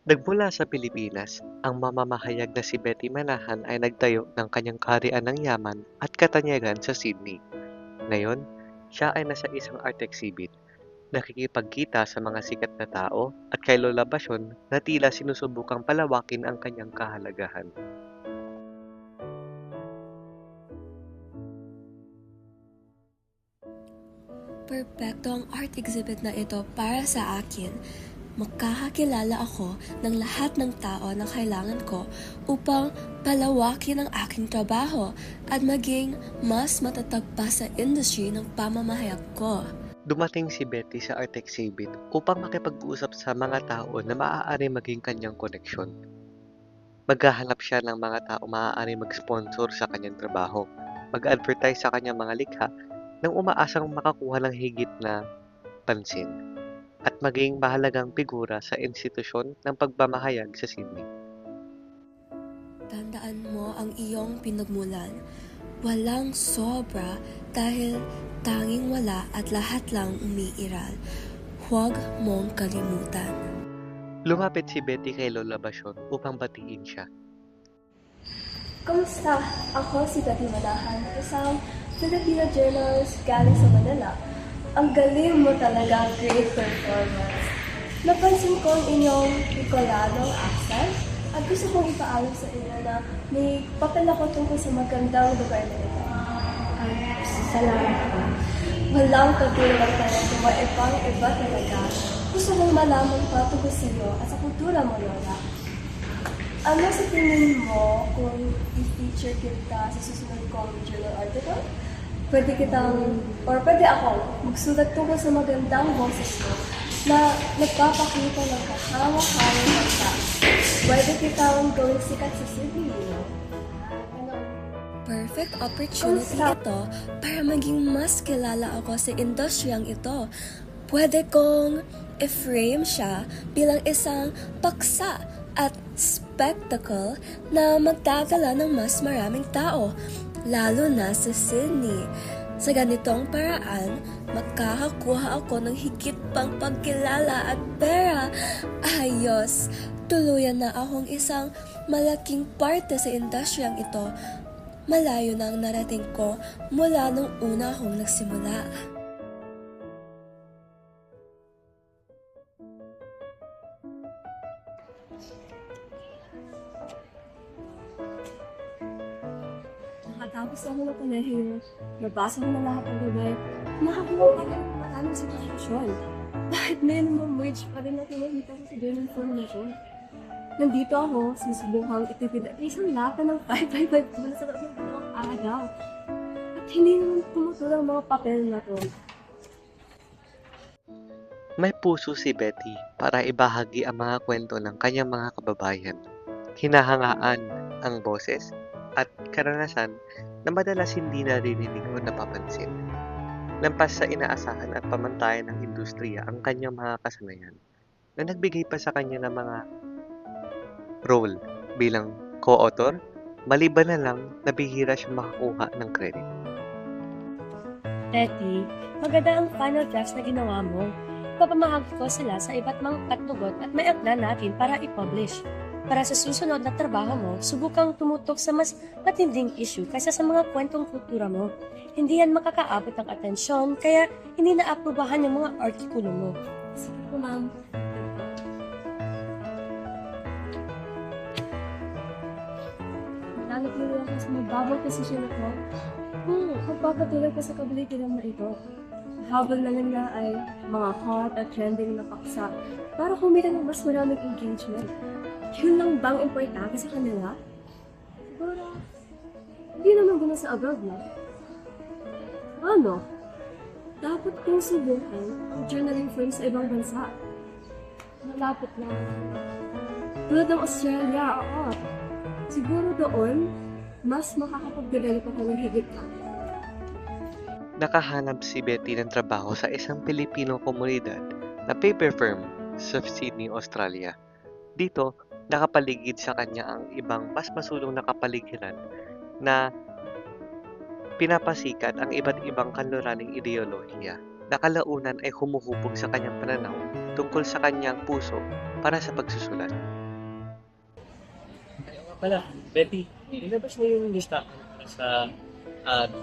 Nagmula sa Pilipinas, ang mamamahayag na si Betty Manahan ay nagtayo ng kanyang kaharian ng yaman at katanyagan sa Sydney. Ngayon, siya ay nasa isang art exhibit, nakikipagkita sa mga sikat na tao at kay Lola Basyon na tila sinusubukang palawakin ang kanyang kahalagahan. Perpekto ang art exhibit na ito para sa akin. Makakakilala ako ng lahat ng tao na kailangan ko upang palawakin ang aking trabaho at maging mas matatag pa sa industry ng pamamahayag ko. Dumating si Betty sa art exhibit upang makipag-usap sa mga tao na maaari maging kanyang koneksyon. Maghahanap siya ng mga tao maaari mag-sponsor sa kanyang trabaho, mag-advertise sa kanyang mga likha nang umaasang makakuha ng higit na pansin at maging mahalagang figura sa institusyon ng pagmamahayag sa Sydney. Tandaan mo ang iyong pinagmulan. Walang sobra dahil tanging wala at lahat lang umiiral. Huwag mong kalimutan. Lumapit si Betty kay Lola Basyon upang batiin siya. Kumusta? Ako si Betty Manahan, isang Filipino journalist galing sa Manila. Ang galing mo talaga, great performance. Napansin ko ang inyong Bicolanong accent at gusto kong ipaalam sa inyo na may papel ako tungkol sa magandang lugar na ito. Salamat po. Walang katulad ng talento mo, ibang-iba talaga. Gusto kong malaman pa tungkol sa iyo at sa kultura mo, Lola. Ano sa tingin mo kung i-feature kita sa susunod kong journal article? Pwede ako magsulat tungkol sa magandang boses ko na nagpapakita ng kahawa-hawang bansa. Pwede kitang gawing sikat sa Sydney, Perfect opportunity ito para maging mas kilala ako sa industriyang ito. Pwede kong i-frame siya bilang isang paksa at spectacle na magdadala ng mas maraming tao, lalo na sa Sydney. Sa ganitong paraan, makakakuha ako ng higit pang pagkilala at pera. Ayos! Tuluyan na akong isang malaking parte sa industriyang ito. Malayo na ang narating ko mula nung una akong nagsimula. Nakatapos ako ng kolehiyo, nabasa ko na lahat ng gabi, nakakuha pa rin ng maraming sitwasyon. Bakit minimum wage pa rin na tinahita ko sa journal formation? Nandito ako, sinusubukang itipid at isang lata ng 555 mula sa kapag dalawang araw. At hindi naman tumutulong ang mga papel na to. May puso si Betty para ibahagi ang mga kwento ng kanyang mga kababayan. Hinahangaan ang boses at karanasan na madalas hindi naririnig o napapansin. Lampas sa inaasahan at pamantayan ng industriya ang kanyang mga kasanayan na nagbigay pa sa kanya ng mga role bilang co-author, maliban na lang na bihira siya makakuha ng credit. Betty, maganda ang final drafts na ginawa mo. Papamahagi ko sila sa iba't mga katnugot at maiakda natin para i-publish. Para sa susunod na trabaho mo, subukang tumutok sa mas matinding issue kaysa sa mga kwentong kultura mo. Hindi yan makakaabot ng atensyon, kaya hindi na-aprobahan yung mga artikulo mo. Sige po, ma'am. Nanatuloy ako sa mababang posisyon ako. Magpapatuloy ka sa kabalikiran na ito. Habang na lang na ay mga hot at trending na paksa para kumita ng mas maraming engagement. Yun lang bang importante sa kanila? Siguro, hindi naman gano'n sa abroad na. Ano? Dapat kong subukan ang journaling firm sa ibang bansa. Malapit lang. Tulad ng Australia, oo. Siguro doon, mas makakapag-develop ako ng higit pa. Nakahanap si Betty ng trabaho sa isang Pilipino komunidad na paper firm sa Sydney, Australia. Dito, nakapaligid sa kanya ang ibang mas masulong na kapaligiran na pinapasikat ang iba't ibang kanluraning ideolohiya na kalaunan ay humuhubog sa kanyang pananaw tungkol sa kanyang puso para sa pagsusulat. Pala, Betty, nilabas mo yung listahan para sa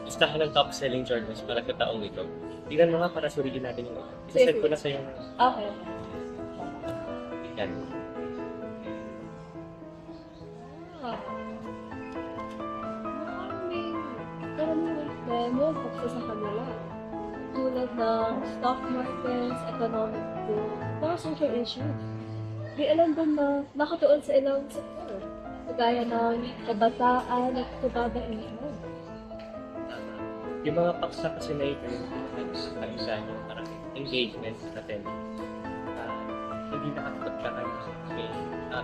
listahan ng top-selling journals para sa taong ito. Tingnan mo nga para suriin natin yung ito. Isa-send ko na sa yung Okay. yan. Maraming memo tungkol sa kanila. Tulad ng stock markets, economic growth, mga social issues. Di alam din na nakatuon sa ilang sektor, kagaya ng kabataan at kababaihan. Yung mga paksa kasi na ito yung pinag-isa yung parang engagement sa attending. Hindi nakakapagkakan kasi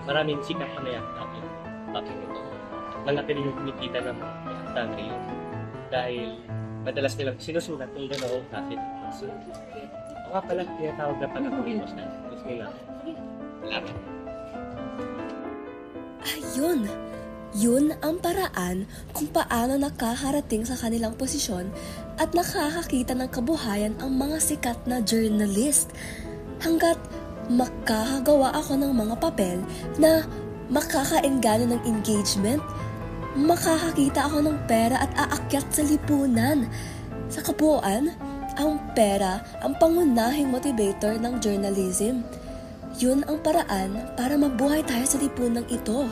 maraming sikat pa na yan natin topic ito. Malaki rin yung kumikita ng mga tangri dahil madalas nilang sinusulat yung ganoong natin. So, o nga pala, tinatawag na pala kung ito na. Gusto nila. Salamat. Ayun! Yun ang paraan kung paano nakaharating sa kanilang posisyon at nakakakita ng kabuhayan ang mga sikat na journalist. Hanggat makakagawa ako ng mga papel na makakaengganyo ng engagement, makakakita ako ng pera at aakyat sa lipunan. Sa kabuuan, ang pera ang pangunahing motivator ng journalism. Yun ang paraan para mabuhay tayo sa lipunang ito.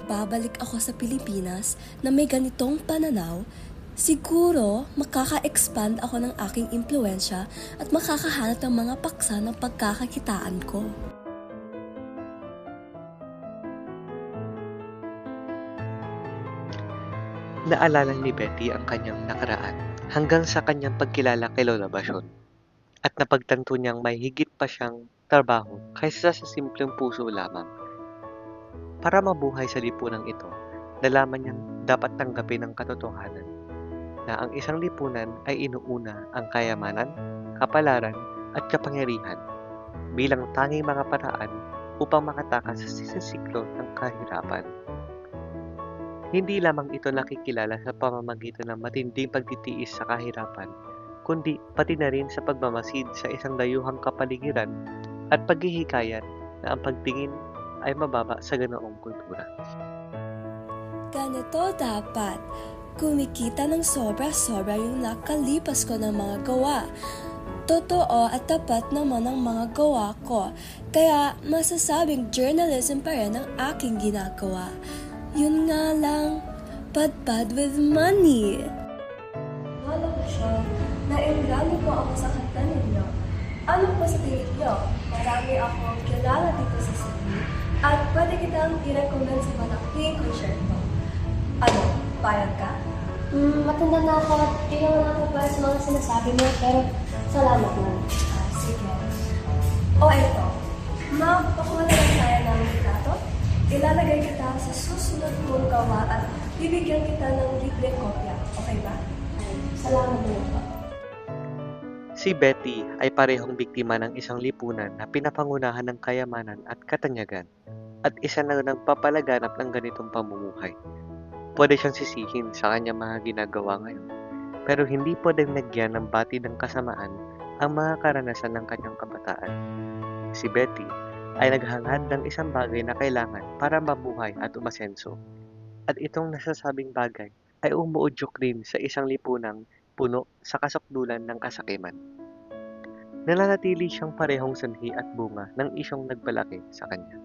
Babalik ako sa Pilipinas na may ganitong pananaw, siguro makaka-expand ako ng aking impluensya at makakahanap ng mga paksa ng pagkakakitaan ko. Naalala ni Betty ang kanyang nakaraan hanggang sa kanyang pagkilala kay Lola Basyon at napagtanto niyang may higit pa siyang trabaho kaysa sa simpleng puso lamang. Para mabuhay sa lipunang ito, nalaman niyang dapat tanggapin ang katotohanan na ang isang lipunan ay inuuna ang kayamanan, kapalaran at kapangyarihan bilang tanging mga paraan upang makatakas sa siklo ng kahirapan. Hindi lamang ito nakikilala sa pamamagitan ng matinding pagtitiis sa kahirapan, kundi pati na rin sa pagmamasid sa isang dayuhang kapaligiran at paghihikayat na ang pagtingin ay mababa sa ganoong kultura. Ganito dapat. Kumikita ng sobra-sobra yung nakalipas ko ng mga gawa. Totoo at tapat naman ang mga gawa ko, kaya masasabing journalism pa rin ang aking ginagawa. Yun nga lang, bad with money. Wala ko siya, naengganyo po ako sa kanta ninyo. Ano po sa tingin niyo? Marami akong kilala dito sa Sydney at pwede kitang i-recommend sa malaking konsyerto. Ano, payag ka? Matanda na ako at hindi naman ako para sa mga sinasabi mo, pero salamat na. Sige. O eto, magpakuha na lang tayo ng litrato. Ilalagay kita sa susunod mong gawa at bibigyan kita ng libreng kopya. Okay ba? Salamat na po. Si Betty ay parehong biktima ng isang lipunan na pinapangunahan ng kayamanan at katanyagan at isa na nagpapalaganap ng ganitong pamumuhay. Pwede siyang sisihin sa kanyang mga ginagawa ngayon, pero hindi pwedeng nagyan ng batid ng kasamaan ang mga karanasan ng kanyang kabataan. Si Betty ay naghangad ng isang bagay na kailangan para mabuhay at umasenso. At itong nasasabing bagay ay umuudyok rin sa isang lipunang puno sa kasukdulan ng kasakiman. Nananatili siyang parehong sanhi at bunga ng isyong nagbalaki sa kanya.